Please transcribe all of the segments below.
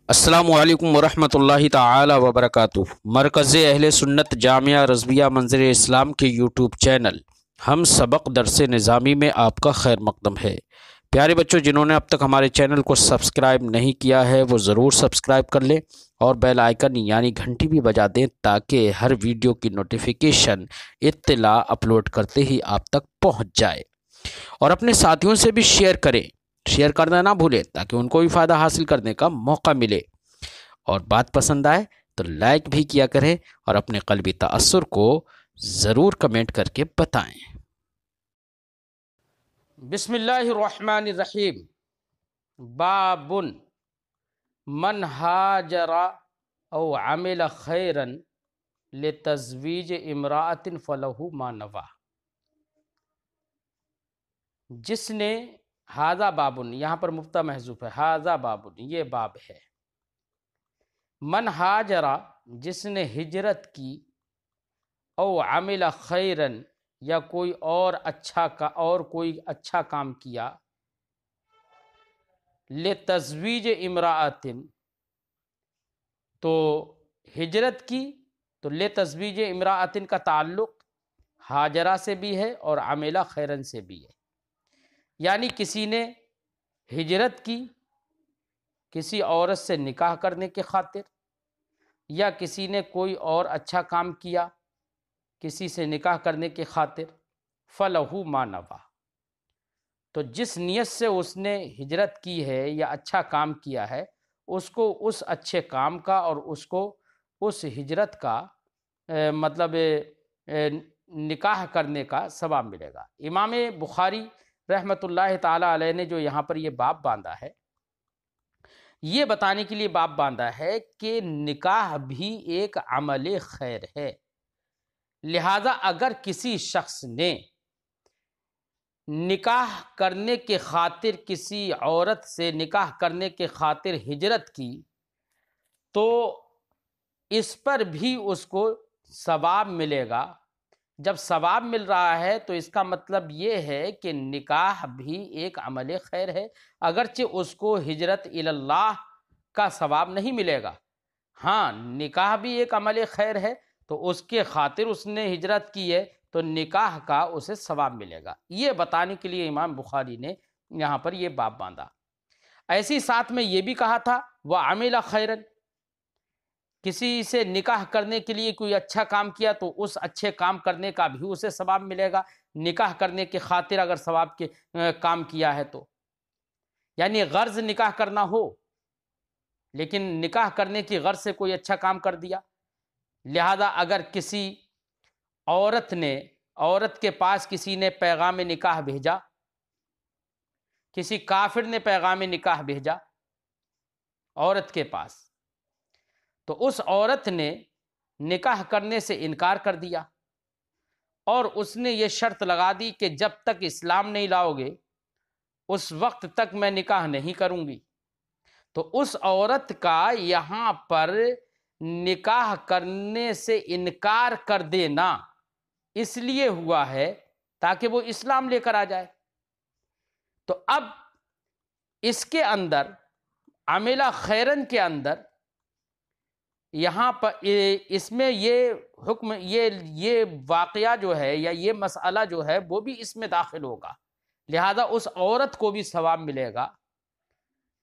السلام علیکم ورحمۃ اللہ تعالی وبرکاتہ۔ مرکز اہل سنت جامعہ رضویہ منظر اسلام کے یوٹیوب چینل ہم سبق درس نظامی میں آپ کا خیر مقدم ہے۔ پیارے بچوں، جنہوں نے اب تک ہمارے چینل کو سبسکرائب نہیں کیا ہے وہ ضرور سبسکرائب کر لیں اور بیل آئیکن یعنی گھنٹی بھی بجا دیں تاکہ ہر ویڈیو کی نوٹیفیکیشن اطلاع اپلوڈ کرتے ہی آپ تک پہنچ جائے، اور اپنے ساتھیوں سے بھی شیئر کریں، شیئر کرنا نہ بھولیں تاکہ ان کو بھی فائدہ حاصل کرنے کا موقع ملے، اور بات پسند آئے تو لائک بھی کیا کریں اور اپنے قلبی تأثر کو ضرور کمنٹ کر کے بتائیں۔ بسم اللہ الرحمن الرحیم۔ باب من ہاجر او عمل خیرا لتزویج امرأۃ فلہ ما نویٰ۔ جس نے ہاذا بابن، یہاں پر مبتدا محذوف ہے، ہاذا بابن یہ باب ہے۔ من ہاجرہ جس نے ہجرت کی، او عمل خیرن یا کوئی اور اچھا کام کیا، لتزویج امرأۃ تو ہجرت کی، تو لتزویج امرأۃ کا تعلق ہاجرہ سے بھی ہے اور عمل خیرن سے بھی ہے، یعنی کسی نے ہجرت کی کسی عورت سے نکاح کرنے کی خاطر، یا کسی نے کوئی اور اچھا کام کیا کسی سے نکاح کرنے کی خاطر، فَلَهُ مَا نَوَیٰ تو جس نیت سے اس نے ہجرت کی ہے یا اچھا کام کیا ہے، اس کو اس اچھے کام کا اور اس کو اس ہجرت کا نکاح کرنے کا ثواب ملے گا۔ امام بخاری رحمۃ اللہ تعالی علیہ نے جو یہاں پر یہ باب باندھا ہے، یہ بتانے کے لیے باب باندھا ہے کہ نکاح بھی ایک عمل خیر ہے، لہذا اگر کسی شخص نے نکاح کرنے کے خاطر کسی عورت سے نکاح کرنے کے خاطر ہجرت کی تو اس پر بھی اس کو ثواب ملے گا۔ جب ثواب مل رہا ہے تو اس کا مطلب یہ ہے کہ نکاح بھی ایک عمل خیر ہے، اگرچہ اس کو ہجرت اللہ کا ثواب نہیں ملے گا، ہاں نکاح بھی ایک عمل خیر ہے، تو اس کے خاطر اس نے ہجرت کی ہے تو نکاح کا اسے ثواب ملے گا۔ یہ بتانے کے لیے امام بخاری نے یہاں پر یہ باب باندھا۔ ایسی ساتھ میں یہ بھی کہا تھا وَعَمِلَ خَيْرًا، کسی سے نکاح کرنے کے لیے کوئی اچھا کام کیا تو اس اچھے کام کرنے کا بھی اسے ثواب ملے گا، نکاح کرنے کے خاطر اگر ثواب کے کام کیا ہے تو، یعنی غرض نکاح کرنا ہو لیکن نکاح کرنے کی غرض سے کوئی اچھا کام کر دیا، لہذا اگر کسی عورت کے پاس کسی نے پیغام نکاح بھیجا، کسی کافر نے پیغام نکاح بھیجا عورت کے پاس، تو اس عورت نے نکاح کرنے سے انکار کر دیا اور اس نے یہ شرط لگا دی کہ جب تک اسلام نہیں لاؤ گے اس وقت تک میں نکاح نہیں کروں گی، تو اس عورت کا یہاں پر نکاح کرنے سے انکار کر دینا اس لیے ہوا ہے تاکہ وہ اسلام لے کر آ جائے۔ تو اب اس کے اندر عمل خیرن کے اندر یہاں پر اس میں یہ حکم یہ واقعہ جو ہے یا یہ مسئلہ جو ہے وہ بھی اس میں داخل ہوگا، لہذا اس عورت کو بھی ثواب ملے گا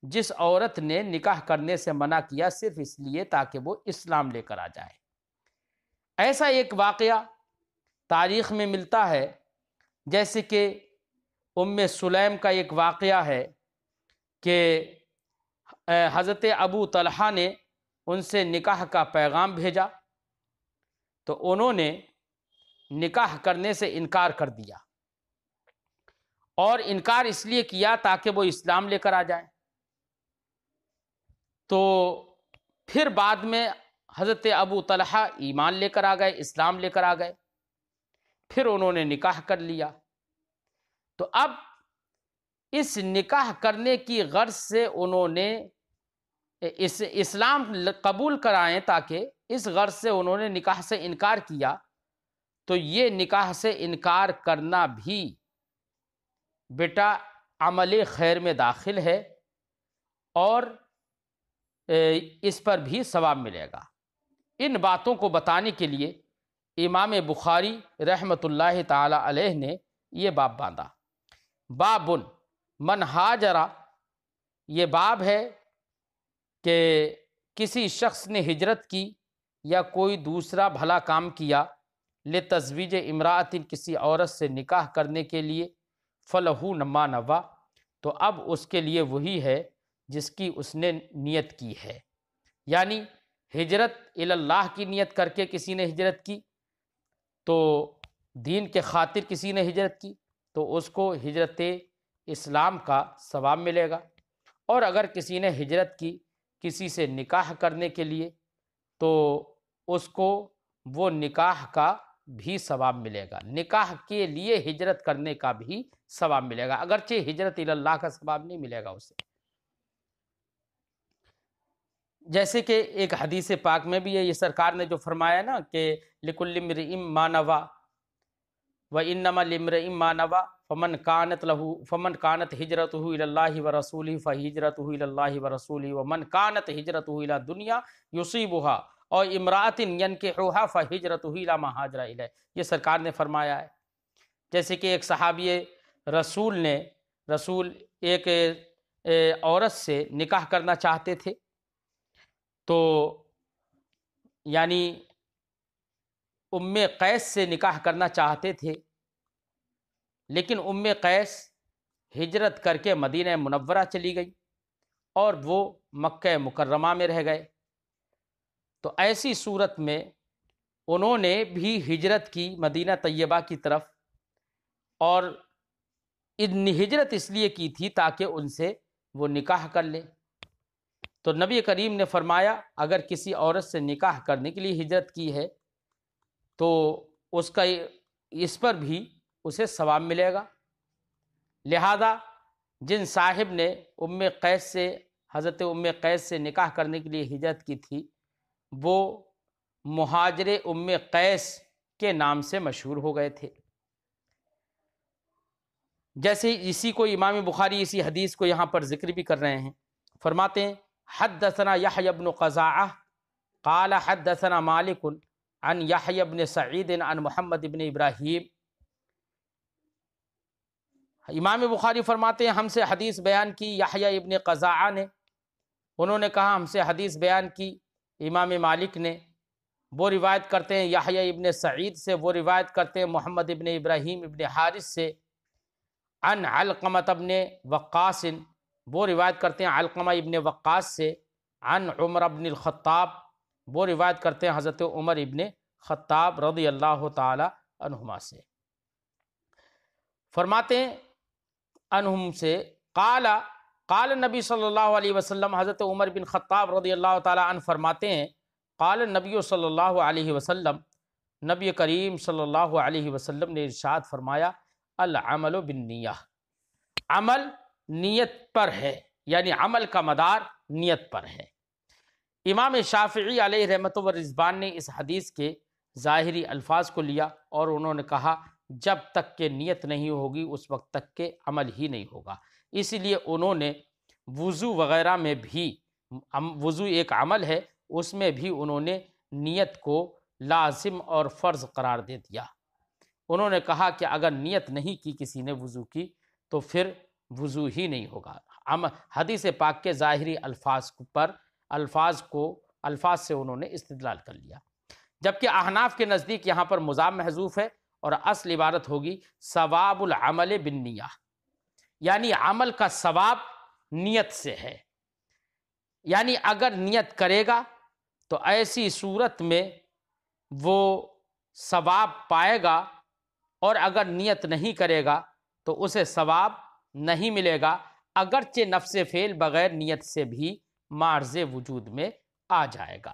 جس عورت نے نکاح کرنے سے منع کیا صرف اس لیے تاکہ وہ اسلام لے کر آ جائے۔ ایسا ایک واقعہ تاریخ میں ملتا ہے، جیسے کہ ام سلیم کا ایک واقعہ ہے کہ حضرت ابو طلحہ نے ان سے نکاح کا پیغام بھیجا تو انہوں نے نکاح کرنے سے انکار کر دیا، اور انکار اس لیے کیا تاکہ وہ اسلام لے کر آ جائیں۔ تو پھر بعد میں حضرت ابو طلحہ ایمان لے کر آ گئے، اسلام لے کر آ گئے، پھر انہوں نے نکاح کر لیا۔ تو اب اس نکاح کرنے کی غرض سے انہوں نے اسلام قبول کرائیں، تاکہ اس غرض سے انہوں نے نکاح سے انکار کیا، تو یہ نکاح سے انکار کرنا بھی بیٹا عمل خیر میں داخل ہے، اور اس پر بھی ثواب ملے گا۔ ان باتوں کو بتانے کے لیے امام بخاری رحمۃ اللہ تعالی علیہ نے یہ باب باندھا۔ باب من ہاجرہ، یہ باب ہے کہ کسی شخص نے ہجرت کی یا کوئی دوسرا بھلا کام کیا لتزویج امرأۃ، کسی عورت سے نکاح کرنے کے لیے، فلہو ما نوا، تو اب اس کے لیے وہی ہے جس کی اس نے نیت کی ہے۔ یعنی ہجرت اللہ کی نیت کر کے کسی نے ہجرت کی، تو دین کے خاطر کسی نے ہجرت کی، تو اس کو ہجرت اسلام کا ثواب ملے گا۔ اور اگر کسی نے ہجرت کی کسی سے نکاح کرنے کے لیے، تو اس کو وہ نکاح کا بھی ثواب ملے گا، نکاح کے لیے ہجرت کرنے کا بھی ثواب ملے گا، اگرچہ ہجرت اللہ کا ثواب نہیں ملے گا اسے۔ جیسے کہ ایک حدیث پاک میں بھی ہے، یہ سرکار نے جو فرمایا نا کہ لِكُلِّ امْرِئٍ مَّا نَوَىٰ وَإِنَّمَا لِامْرِئٍ مَّا نَوَىٰ فَمَنْ كَانَتْ هِجْرَتُهُ إِلَى اللَّهِ وَرَسُولِهِ فَهِجْرَتُهُ إِلَى اللَّهِ وَرَسُولِهِ وَمَنْ كَانَتْ هِجْرَتُهُ إِلَى دُنْيَا يُصِيبُهَا أَوْ امْرَأَةٍ يَنكِحُهَا فَهِجْرَتُهُ إِلَى مَا هَاجَرَ إِلَيْهِ، یہ سرکار نے فرمایا ہے۔ جیسے کہ ایک صحابی رسول ایک عورت سے نکاح کرنا چاہتے تھے، تو یعنی ام قیس سے نکاح کرنا چاہتے تھے، لیکن ام قیس ہجرت کر کے مدینہ منورہ چلی گئی اور وہ مکہ مکرمہ میں رہ گئے۔ تو ایسی صورت میں انہوں نے بھی ہجرت کی مدینہ طیبہ کی طرف، اور ہجرت اس لیے کی تھی تاکہ ان سے وہ نکاح کر لیں۔ تو نبی کریم نے فرمایا اگر کسی عورت سے نکاح کرنے کے لیے ہجرت کی ہے تو اس کا اس پر بھی اسے ثواب ملے گا۔ لہذا جن صاحب نے حضرت ام قیس سے نکاح کرنے کے لیے ہجرت کی تھی، وہ مہاجر ام قیس کے نام سے مشہور ہو گئے تھے۔ جیسے اسی کو امام بخاری اسی حدیث کو یہاں پر ذکر بھی کر رہے ہیں، فرماتے ہیں حدثنا یحیی بن قزاعہ قال حدثنا مالک عن یحیی بن سعید عن محمد بن ابراہیم۔ امام بخاری فرماتے ہیں ہم سے حدیث بیان کی یحیی ابن قزاعہ نے، انہوں نے کہا ہم سے حدیث بیان کی امام مالک نے، وہ روایت کرتے ہیں یحیی ابن سعید سے، وہ روایت کرتے ہیں محمد ابن ابراہیم ابن حارث سے، عن علقمہ ابن وقاص، وہ روایت کرتے ہیں علقمہ ابن وقاص سے، عن عمر ابن الخطاب، وہ روایت کرتے ہیں حضرت عمر ابن خطاب رضی اللہ تعالی عنہما سے۔ فرماتے ہیں انہم سے قال نبی صلی اللہ علیہ وسلم، حضرت عمر بن خطاب رضی اللہ تعالی عنہ فرماتے ہیں قال النبی صلی اللہ علیہ وسلم، نبی کریم صلی اللہ علیہ وسلم نے ارشاد فرمایا العمل بالنیہ، عمل نیت پر ہے، یعنی عمل کا مدار نیت پر ہے۔ امام شافعی علیہ رحمت و رضوان نے اس حدیث کے ظاہری الفاظ کو لیا اور انہوں نے کہا جب تک کہ نیت نہیں ہوگی اس وقت تک کہ عمل ہی نہیں ہوگا، اسی لیے انہوں نے وضو وغیرہ میں بھی، وضو ایک عمل ہے، اس میں بھی انہوں نے نیت کو لازم اور فرض قرار دے دیا۔ انہوں نے کہا کہ اگر نیت نہیں کی کسی نے وضو کی تو پھر وضو ہی نہیں ہوگا۔ حدیث پاک کے ظاہری الفاظ سے انہوں نے استدلال کر لیا، جبکہ احناف کے نزدیک یہاں پر مضاف محذوف ہے اور اصل عبارت ہوگی ثواب العمل بالنیہ، یعنی عمل کا ثواب نیت سے ہے، یعنی اگر نیت کرے گا تو ایسی صورت میں وہ ثواب پائے گا، اور اگر نیت نہیں کرے گا تو اسے ثواب نہیں ملے گا، اگرچہ نفس فعل بغیر نیت سے بھی معرض وجود میں آ جائے گا۔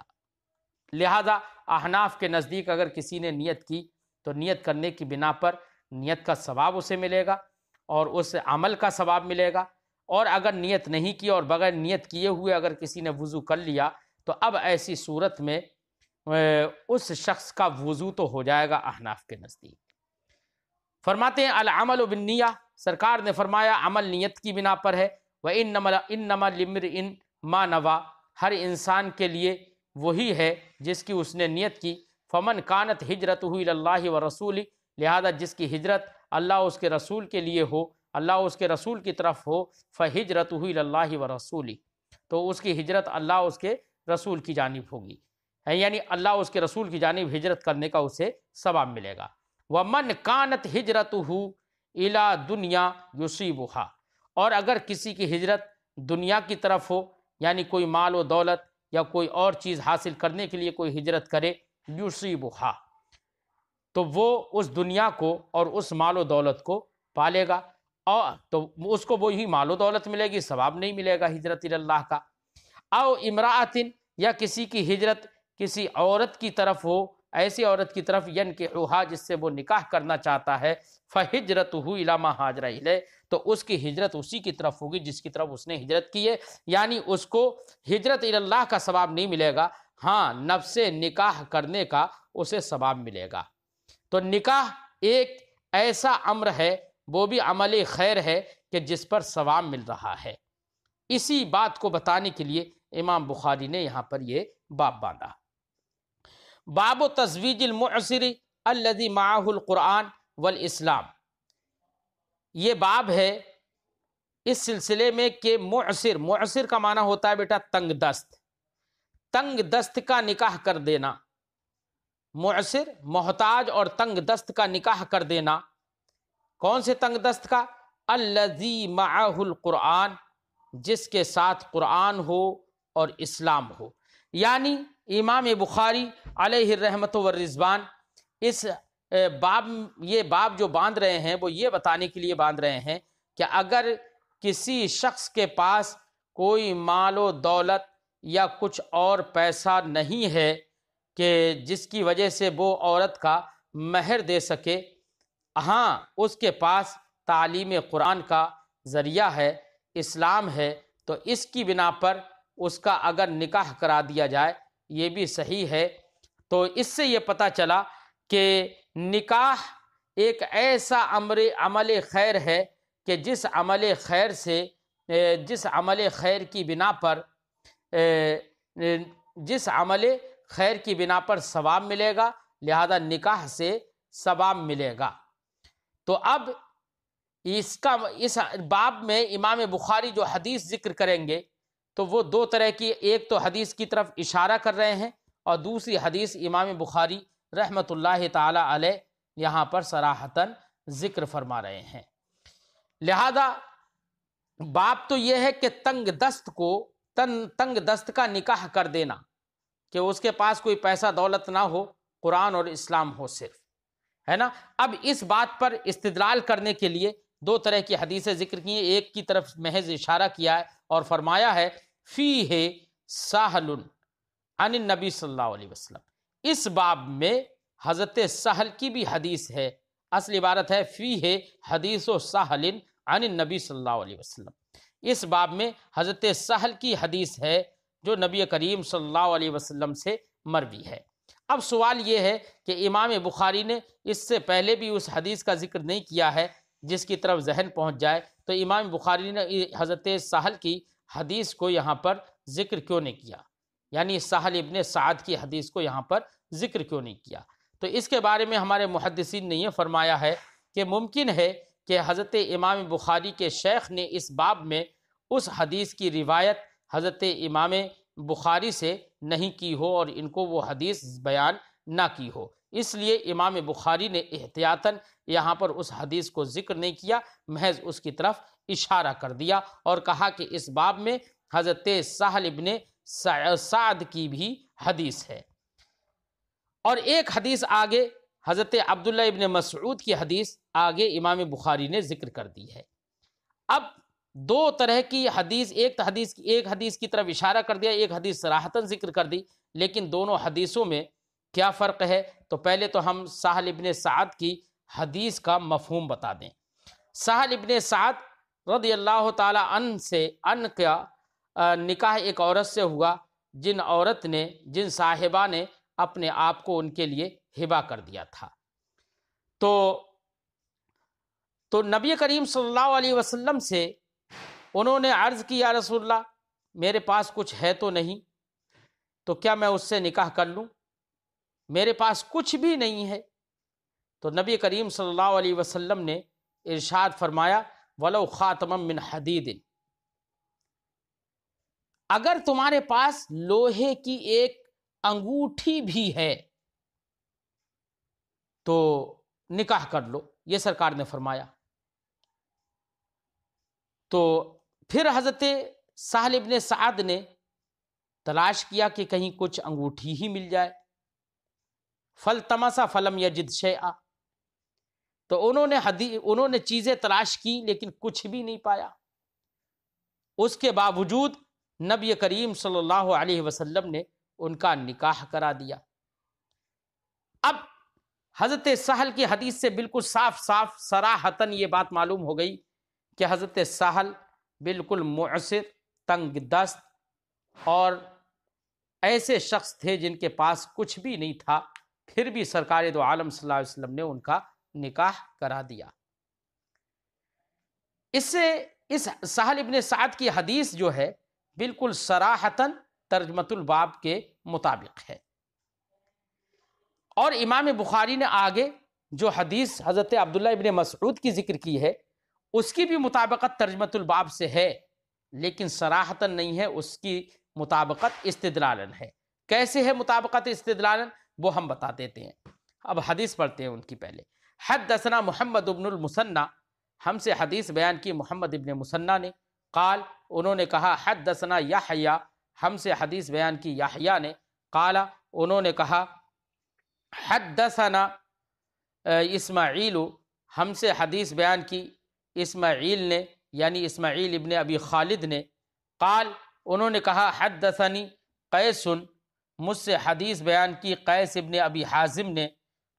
لہذا احناف کے نزدیک اگر کسی نے نیت کی تو نیت کرنے کی بنا پر نیت کا ثواب اسے ملے گا اور اس عمل کا ثواب ملے گا، اور اگر نیت نہیں کی اور بغیر نیت کیے ہوئے اگر کسی نے وضو کر لیا تو اب ایسی صورت میں اس شخص کا وضو تو ہو جائے گا احناف کے نزدیک۔ فرماتے ہیں العمل بالنیہ، سرکار نے فرمایا عمل نیت کی بنا پر ہے، وَإِنَّمَا لِامْرِئٍ مَّا نَوَىٰ، ہر انسان کے لیے وہی ہے جس کی اس نے نیت کی۔ فمن کانت ہجرتہ الی اللہ و رسولہ، لہذا جس کی ہجرت اللہ اس کے رسول کے لیے ہو، اللہ اس کے رسول کی طرف ہو، فہجرتہ الی اللہ و رسولہ، تو اس کی ہجرت اللہ اس کے رسول کی جانب ہوگی، یعنی اللہ اس کے رسول کی جانب ہجرت کرنے کا اسے ثواب ملے گا۔ ومن کانت ہجرتہ الی دنیا یصیبھا، اور اگر کسی کی ہجرت دنیا کی طرف ہو، یعنی کوئی مال و دولت یا کوئی اور چیز حاصل کرنے کے لیے کوئی ہجرت کرے، یصیبھا، تو وہ اس دنیا کو اور اس مال و دولت کو پالے گا، اور تو اس کو وہی مال و دولت ملے گی، ثواب نہیں ملے گا ہجرت الی اللہ کا۔ او امرأۃ، یا کسی کی ہجرت کسی عورت کی طرف ہو، ایسی عورت کی طرف ینکحھا جس سے وہ نکاح کرنا چاہتا ہے، فہجرتہ الی ما ہاجر الیہ، تو اس کی ہجرت اسی کی طرف ہوگی جس کی طرف اس نے ہجرت کی ہے، یعنی اس کو ہجرت الی اللہ کا ثواب نہیں ملے گا، ہاں نفس نکاح کرنے کا اسے ثواب ملے گا۔ تو نکاح ایک ایسا امر ہے، وہ بھی عمل خیر ہے کہ جس پر ثواب مل رہا ہے۔ اسی بات کو بتانے کے لیے امام بخاری نے یہاں پر یہ باب باندھا۔ باب تزویج المعسر الذی معہ القرآن والاسلام، یہ باب ہے اس سلسلے میں کہ معسر، معسر کا معنی ہوتا ہے بیٹا تنگ دست، تنگ دست کا نکاح کر دینا، معسر محتاج اور تنگ دست کا نکاح کر دینا۔ کون سے تنگ دست کا؟ الذی معہ القرآن، جس کے ساتھ قرآن ہو اور اسلام ہو۔ یعنی امام بخاری علیہ الرحمۃ والرضوان اس یہ باب جو باندھ رہے ہیں وہ یہ بتانے کے لیے باندھ رہے ہیں کہ اگر کسی شخص کے پاس کوئی مال و دولت یا کچھ اور پیسہ نہیں ہے کہ جس کی وجہ سے وہ عورت کا مہر دے سکے، ہاں اس کے پاس تعلیم قرآن کا ذریعہ ہے، اسلام ہے، تو اس کی بنا پر اس کا اگر نکاح کرا دیا جائے یہ بھی صحیح ہے۔ تو اس سے یہ پتہ چلا کہ نکاح ایک ایسا عمل خیر ہے کہ جس عمل خیر کی بنا پر ثواب ملے گا، لہذا نکاح سے ثواب ملے گا۔ تو اب اس باب میں امام بخاری جو حدیث ذکر کریں گے تو وہ دو طرح کی، ایک تو حدیث کی طرف اشارہ کر رہے ہیں اور دوسری حدیث امام بخاری رحمۃ اللہ تعالی علیہ یہاں پر صراحتاً ذکر فرما رہے ہیں۔ لہذا باب تو یہ ہے کہ تنگ دست کا نکاح کر دینا، کہ اس کے پاس کوئی پیسہ دولت نہ ہو، قرآن اور اسلام ہو صرف، ہے نا۔ اب اس بات پر استدلال کرنے کے لیے دو طرح کی حدیثیں ذکر کی ہیں، ایک کی طرف محض اشارہ کیا ہے اور فرمایا ہے فیہ سہل عن النبی صلی اللہ علیہ وسلم، اس باب میں حضرت سہل کی بھی حدیث ہے، اصل عبارت ہے فیہ حدیث و سہل عن النبی صلی اللہ علیہ وسلم، اس باب میں حضرت سہل کی حدیث ہے جو نبی کریم صلی اللہ علیہ وسلم سے مروی ہے۔ اب سوال یہ ہے کہ امام بخاری نے اس سے پہلے بھی اس حدیث کا ذکر نہیں کیا ہے جس کی طرف ذہن پہنچ جائے، تو امام بخاری نے حضرت سہل کی حدیث کو یہاں پر ذکر کیوں نہیں کیا، یعنی سہل ابن سعد کی حدیث کو یہاں پر ذکر کیوں نہیں کیا؟ تو اس کے بارے میں ہمارے محدثین نے یہ فرمایا ہے کہ ممکن ہے کہ حضرت امام بخاری کے شیخ نے اس باب میں اس حدیث کی روایت حضرت امام بخاری سے نہیں کی ہو اور ان کو وہ حدیث بیان نہ کی ہو، اس لیے امام بخاری نے احتیاطاً یہاں پر اس حدیث کو ذکر نہیں کیا، محض اس کی طرف اشارہ کر دیا اور کہا کہ اس باب میں حضرت سہل ابن سعد کی بھی حدیث ہے۔ اور ایک حدیث آگے حضرت عبداللہ ابن مسعود کی حدیث آگے امام بخاری نے ذکر کر دی ہے۔ اب دو طرح کی حدیث، ایک حدیث کی طرف اشارہ کر دیا، ایک حدیث صراحتاً ذکر کر دی، لیکن دونوں حدیثوں میں کیا فرق ہے؟ تو پہلے تو ہم سہل ابن سعد کی حدیث کا مفہوم بتا دیں۔ سہل ابن سعد رضی اللہ تعالی عنہ کا نکاح ایک عورت سے ہوا جن صاحبہ نے اپنے آپ کو ان کے لیے ہبہ کر دیا تھا۔ تو نبی کریم صلی اللہ علیہ وسلم سے انہوں نے عرض کی یا رسول اللہ میرے پاس کچھ ہے تو نہیں، تو کیا میں اس سے نکاح کر لوں؟ میرے پاس کچھ بھی نہیں ہے۔ تو نبی کریم صلی اللہ علیہ وسلم نے ارشاد فرمایا وَلَوْ خَاتَمًا مِّنْ حَدِيدٍ، اگر تمہارے پاس لوہے کی ایک انگوٹھی بھی ہے تو نکاح کر لو، یہ سرکار نے فرمایا۔ تو پھر حضرت سہل ابن سعد نے تلاش کیا کہ کہیں کچھ انگوٹھی ہی مل جائے، فَالْتَمَسَ فَلَمْ يَجِدْ شَيْئًا، تو انہوں نے چیزیں تلاش کی لیکن کچھ بھی نہیں پایا۔ اس کے باوجود نبی کریم صلی اللہ علیہ وسلم نے ان کا نکاح کرا دیا۔ اب حضرت سہل کی حدیث سے بالکل صاف صاف صراحتاً یہ بات معلوم ہو گئی کہ حضرت سہل بالکل معسر، تنگ دست اور ایسے شخص تھے جن کے پاس کچھ بھی نہیں تھا، پھر بھی سرکار دو عالم صلی اللہ علیہ وسلم نے ان کا نکاح کرا دیا۔ اس سے اس سہل ابن سعد کی حدیث جو ہے بالکل صراحتاً ترجمۃ الباب کے مطابق ہے۔ اور امام بخاری نے آگے جو حدیث حضرت عبداللہ ابن مسعود کی ذکر کی ہے اس کی بھی مطابقت ترجمۃ الباب سے ہے، لیکن صراحتاً نہیں ہے، اس کی مطابقت استدلالاً ہے۔ کیسے ہے مطابقت استدلالاً وہ ہم بتا دیتے ہیں۔ اب حدیث پڑھتے ہیں ان کی پہلے۔ حدثنا محمد ابن المثنى، ہم سے حدیث بیان کی محمد ابن مثنى نے، قال انہوں نے کہا حدثنا یحییٰ، ہم سے حدیث بیان کی یحییٰ نے، قال انہوں نے کہا حدثنا اسماعیل، ہم سے حدیث بیان کی اسماعیل نے یعنی اسماعیل ابن ابی خالد نے، قال انہوں نے کہا حدثنی قیس، مجھ سے حدیث بیان کی قیس ابن ابی حازم نے،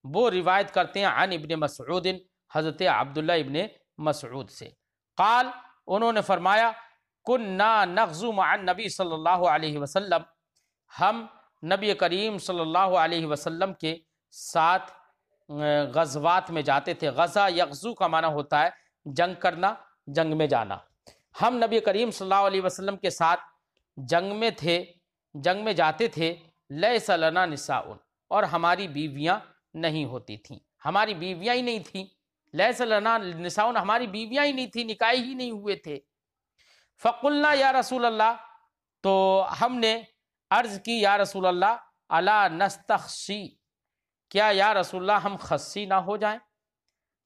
وہ روایت کرتے ہیں عن ابن مسعود، حضرت عبداللہ ابن مسعود سے، قال انہوں نے فرمایا کننا نغزو مع النبی صلی اللہ علیہ وسلم، ہم نبی کریم صلی اللہ علیہ وسلم کے ساتھ غزوات میں جاتے تھے۔ غزہ یغزو کا معنی ہوتا ہے جنگ کرنا، جنگ میں جانا۔ ہم نبی کریم صلی اللہ علیہ وسلم کے ساتھ جنگ میں تھے، جنگ میں جاتے تھے، لیس لنا نساء، اور ہماری بیویاں نہیں ہوتی تھیں، ہماری بیویاں ہی نہیں تھیں، لیس لنا نساء، ہماری بیویاں ہی نہیں تھیں، نکاح ہی نہیں ہوئے تھے۔ فقلنا یا رسول اللہ، تو ہم نے عرض کی یا رسول اللہ الا نستخشی، کیا یا رسول اللہ ہم خصی نہ ہو جائیں؟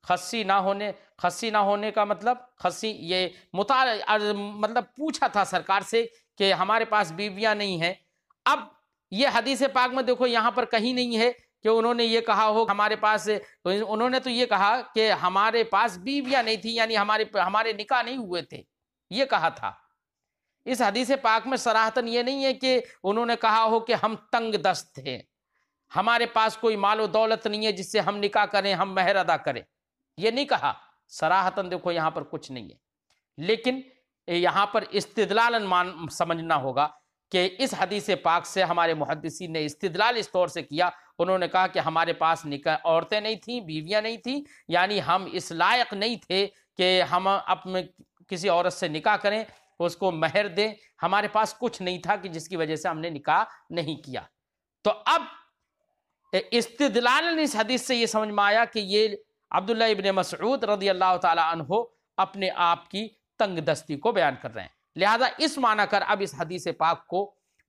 خصی نہ ہونے کا مطلب، خصی یہ مطلب پوچھا تھا سرکار سے کہ ہمارے پاس بیویاں نہیں ہیں۔ اب یہ حدیث پاک میں دیکھو یہاں پر کہیں نہیں ہے کہ انہوں نے یہ کہا ہو ہمارے پاس، انہوں نے تو یہ کہا کہ ہمارے پاس بیویاں نہیں تھیں، یعنی ہمارے نکاح نہیں ہوئے تھے، یہ کہا تھا۔ اس حدیث پاک میں صراحتاً یہ نہیں ہے کہ انہوں نے کہا ہو کہ ہم تنگ دست تھے، ہمارے پاس کوئی مال و دولت نہیں ہے جس سے ہم نکاح کریں، ہم مہر ادا کریں، یہ نہیں کہا صراحتاً، دیکھو یہاں پر کچھ نہیں ہے۔ لیکن یہاں پر استدلالاً سمجھنا ہوگا کہ اس حدیث پاک سے ہمارے محدثین نے استدلال اس طور سے کیا، انہوں نے کہا کہ ہمارے پاس نکاح عورتیں نہیں تھیں، بیویاں نہیں تھیں، یعنی ہم اس لائق نہیں تھے کہ ہم اپنے کسی عورت سے نکاح کریں، اس کو مہر دیں، ہمارے پاس کچھ نہیں تھا کہ جس کی وجہ سے ہم نے نکاح نہیں کیا۔ تو اب استدلالاً اس حدیث سے یہ سمجھ میں آیا کہ یہ عبداللہ ابن مسعود رضی اللہ تعالی عنہ اپنے آپ کی تنگ دستی کو بیان کر رہے ہیں، لہذا اس معنی کر اب اس حدیث پاک کو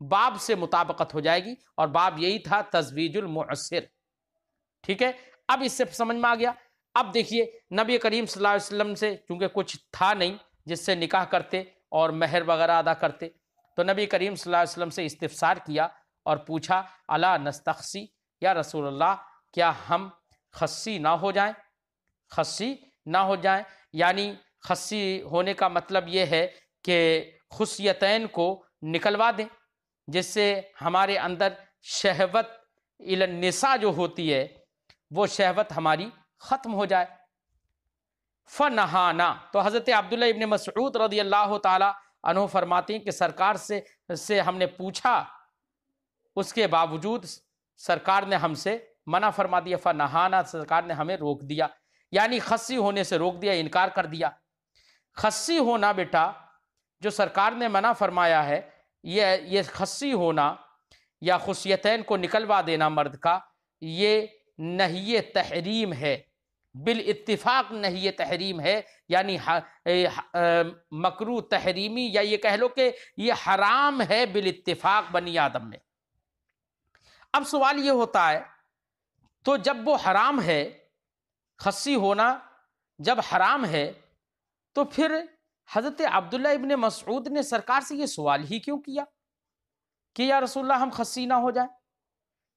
باب سے مطابقت ہو جائے گی، اور باب یہی تھا تزویج المعسر، ٹھیک ہے۔ اب اس سے سمجھ میں آ گیا۔ اب دیکھیے نبی کریم صلی اللہ علیہ وسلم سے چونکہ کچھ تھا نہیں جس سے نکاح کرتے اور مہر وغیرہ ادا کرتے، تو نبی کریم صلی اللہ علیہ وسلم سے استفسار کیا اور پوچھا الا نستخسی، یا رسول اللہ کیا ہم خصی نہ ہو جائیں؟ خصی نہ ہو جائیں یعنی خصی ہونے کا مطلب یہ ہے کہ خصیتین کو نکلوا دیں، جس سے ہمارے اندر شہوت الی النساء جو ہوتی ہے وہ شہوت ہماری ختم ہو جائے۔ فنہانا، تو حضرت عبداللہ ابن مسعود رضی اللہ تعالی عنہ فرماتے ہیں کہ سرکار سے ہم نے پوچھا، اس کے باوجود سرکار نے ہم سے منع فرما دیا۔ فنہانا، سرکار نے ہمیں روک دیا، یعنی خصی ہونے سے روک دیا، انکار کر دیا۔ خصی ہونا بیٹا جو سرکار نے منع فرمایا ہے یہ خصی ہونا یا خصیتین کو نکلوا دینا مرد کا، یہ نہی تحریم ہے، بالاتفاق نہی تحریم ہے، یعنی مکروہ تحریمی، یا یہ کہہ لو کہ یہ حرام ہے بالاتفاق بنی آدم میں۔ اب سوال یہ ہوتا ہے، تو جب وہ حرام ہے، خصی ہونا جب حرام ہے، تو پھر حضرت عبداللہ ابن مسعود نے سرکار سے یہ سوال ہی کیوں کیا کہ یا رسول اللہ ہم خصی نہ ہو جائیں؟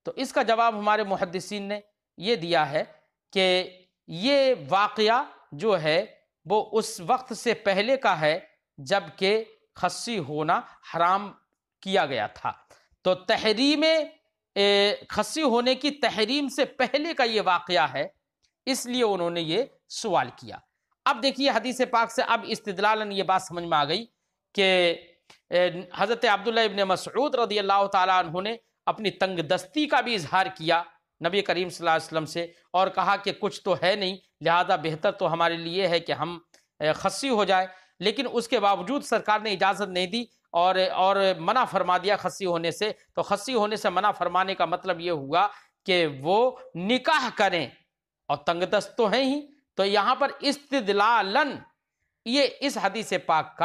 تو اس کا جواب ہمارے محدثین نے یہ دیا ہے کہ یہ واقعہ جو ہے وہ اس وقت سے پہلے کا ہے جب کہ خصی ہونا حرام کیا گیا تھا، تو تحریم خصی ہونے کی تحریم سے پہلے کا یہ واقعہ ہے، اس لیے انہوں نے یہ سوال کیا۔ اب دیکھیے حدیث پاک سے اب استدلالً یہ بات سمجھ میں آ گئی کہ حضرت عبداللہ ابن مسعود رضی اللہ تعالیٰ عنہ نے اپنی تنگ دستی کا بھی اظہار کیا نبی کریم صلی اللہ علیہ وسلم سے، اور کہا کہ کچھ تو ہے نہیں، لہذا بہتر تو ہمارے لیے ہے کہ ہم خصی ہو جائے، لیکن اس کے باوجود سرکار نے اجازت نہیں دی اور منع فرما دیا خصی ہونے سے۔ تو خصی ہونے سے منع فرمانے کا مطلب یہ ہوا کہ وہ نکاح کریں، اور تنگ دست تو ہیں ہی، تو یہاں پر استدلالً یہ اس حدیث پاک کا